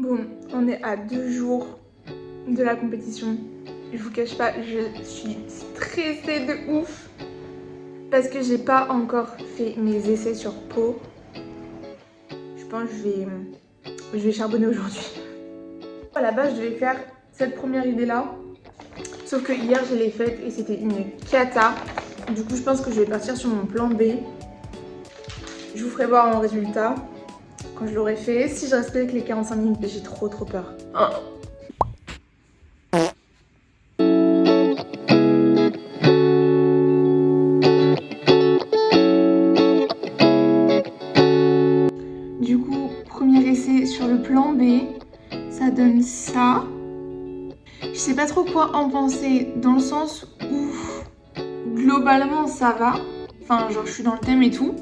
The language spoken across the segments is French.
Bon, on est à 2 jours de la compétition. Je vous cache pas, je suis stressée de ouf parce que j'ai pas encore fait mes essais sur peau. Je pense que je vais charbonner aujourd'hui. À la base, je devais faire cette première idée là, sauf que hier je l'ai faite et c'était une cata. Du coup, je pense que je vais partir sur mon plan B. Je vous ferai voir mon résultat quand je l'aurai fait. Si je respecte les 45 minutes, j'ai trop peur. Du coup, premier essai sur le plan B, ça donne ça. Je sais pas trop quoi en penser dans le sens où globalement ça va. Enfin, genre je suis dans le thème et tout.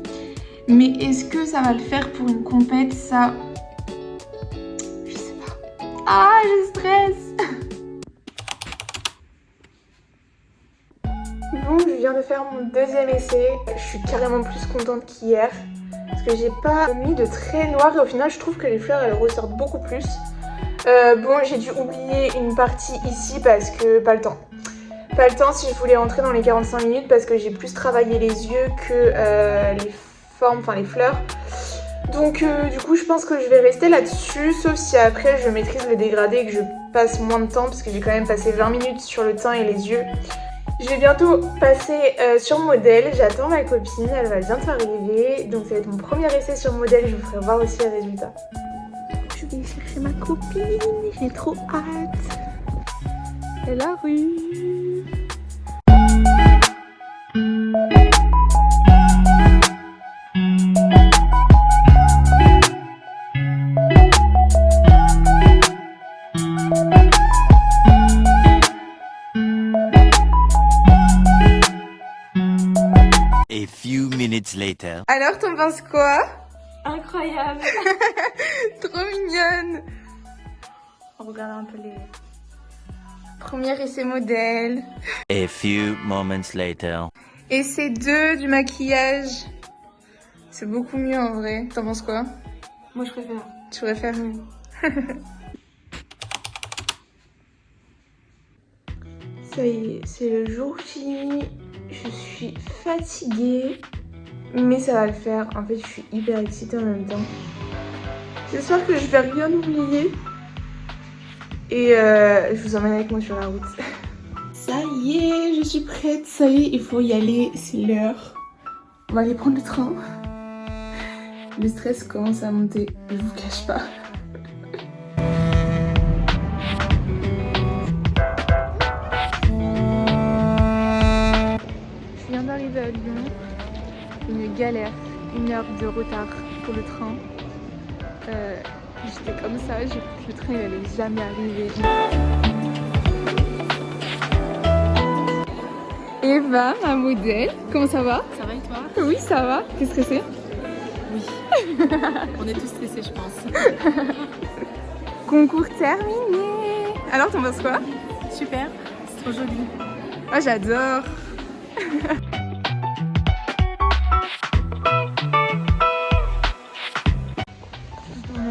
Mais est-ce que ça va le faire pour une compète? Ça... Je sais pas. Ah, je stresse. Bon, je viens de faire mon deuxième essai. Je suis carrément plus contente qu'hier. Parce que j'ai pas mis de traits noirs et au final je trouve que les fleurs elles ressortent beaucoup plus. Bon, j'ai dû oublier une partie ici parce que pas le temps. Pas le temps si je voulais rentrer dans les 45 minutes parce que j'ai plus travaillé les yeux que les formes, enfin les fleurs. Donc du coup je pense que je vais rester là-dessus, sauf si après je maîtrise le dégradé et que je passe moins de temps parce que j'ai quand même passé 20 minutes sur le teint et les yeux. Je vais bientôt passer sur modèle, j'attends ma copine, elle va bientôt arriver. Donc ça va être mon premier essai sur modèle, je vous ferai voir aussi les résultats. Je vais chercher ma copine, j'ai trop hâte. Elle arrive. A few minutes later. Alors t'en penses quoi? Incroyable. Trop mignonne. On regarde un peu les... Premier essai modèle. A few moments later. Essai 2 du maquillage. C'est beaucoup mieux en vrai. T'en penses quoi? Moi je préfère. Tu préfères? Ça y est, c'est le jour J. Je suis fatiguée. Mais ça va le faire. En fait, je suis hyper excitée en même temps. J'espère que je vais rien oublier. Et je vous emmène avec moi sur la route. Ça y est, je suis prête. Ça y est, il faut y aller. C'est l'heure. On va aller prendre le train. Le stress commence à monter. Je vous cache pas. Je viens d'arriver à Lyon. Une galère. 1 heure de retard pour le train. J'étais comme ça, j'ai cru que le train n'allait jamais arriver. Eva, ma modèle, comment ça va? Ça va et toi? Oui, ça va. T'es stressée? Oui. On est tous stressés, je pense. Concours terminé. Alors, t'en penses quoi? Super, c'est trop joli. Moi, j'adore.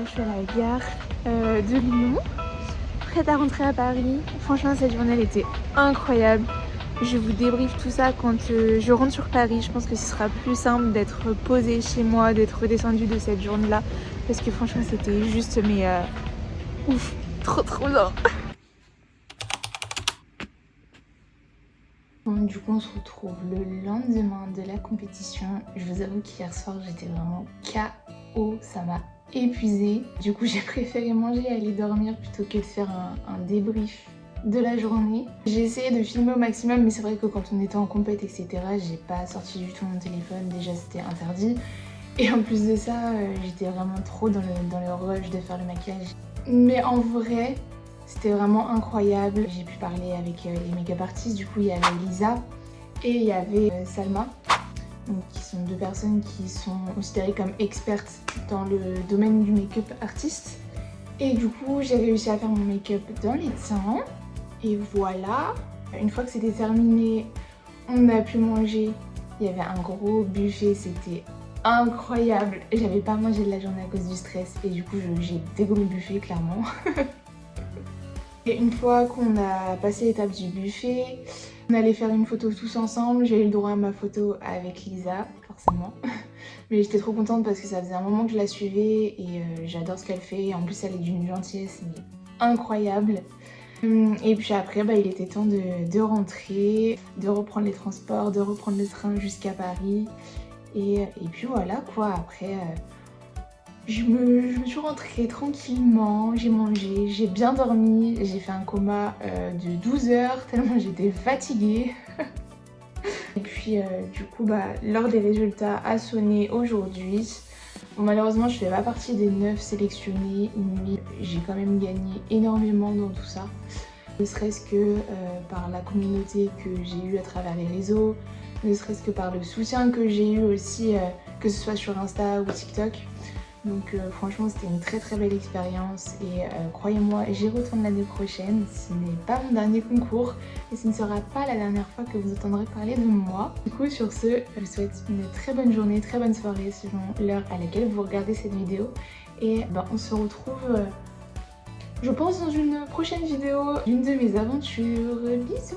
Je suis à la gare de Lyon, prête à rentrer à Paris. Franchement, cette journée elle était incroyable. Je vous débriefe tout ça quand je rentre sur Paris. Je pense que ce sera plus simple d'être posée chez moi, d'être redescendue de cette journée-là. Parce que franchement, c'était juste, mais ouf, trop bien. Bon, du coup, on se retrouve le lendemain de la compétition. Je vous avoue qu'hier soir, j'étais vraiment KO. Ça m'a épuisée. Du coup, j'ai préféré manger et aller dormir plutôt que de faire un débrief de la journée. J'ai essayé de filmer au maximum, mais c'est vrai que quand on était en compète, etc., j'ai pas sorti du tout mon téléphone. Déjà, c'était interdit. Et en plus de ça, j'étais vraiment trop dans le rush de faire le maquillage. Mais en vrai, c'était vraiment incroyable. J'ai pu parler avec les make-up artistes. Du coup, il y avait Lisa et il y avait Salma. Donc, qui sont 2 personnes qui sont considérées comme expertes dans le domaine du make-up artiste. Et du coup, j'ai réussi à faire mon make-up dans les temps. Et voilà. Une fois que c'était terminé, on a pu manger. Il y avait un gros buffet, c'était incroyable. J'avais pas mangé de la journée à cause du stress et du coup j'ai dégommé le buffet clairement. Et une fois qu'on a passé l'étape du buffet, on allait faire une photo tous ensemble. J'ai eu le droit à ma photo avec Lisa, forcément. Mais j'étais trop contente parce que ça faisait un moment que je la suivais et j'adore ce qu'elle fait. En plus elle est d'une gentillesse mais incroyable. Et puis après il était temps de rentrer, de reprendre les transports, de reprendre le train jusqu'à Paris. Et puis voilà quoi, après je me suis rentrée tranquillement, j'ai mangé, j'ai bien dormi, j'ai fait un coma de 12 heures tellement j'étais fatiguée. Et puis du coup l'heure des résultats a sonné aujourd'hui. Bon, malheureusement je fais pas partie des 9 sélectionnés, mais j'ai quand même gagné énormément dans tout ça. Ne serait-ce que par la communauté que j'ai eue à travers les réseaux, ne serait-ce que par le soutien que j'ai eu aussi, que ce soit sur Insta ou TikTok. Donc franchement c'était une très belle expérience et croyez-moi j'y retourne l'année prochaine. Ce n'est pas mon dernier concours et ce ne sera pas la dernière fois que vous entendrez parler de moi. Du coup sur ce, je vous souhaite une très bonne journée, très bonne soirée selon l'heure à laquelle vous regardez cette vidéo. Et on se retrouve je pense dans une prochaine vidéo d'une de mes aventures. Bisous!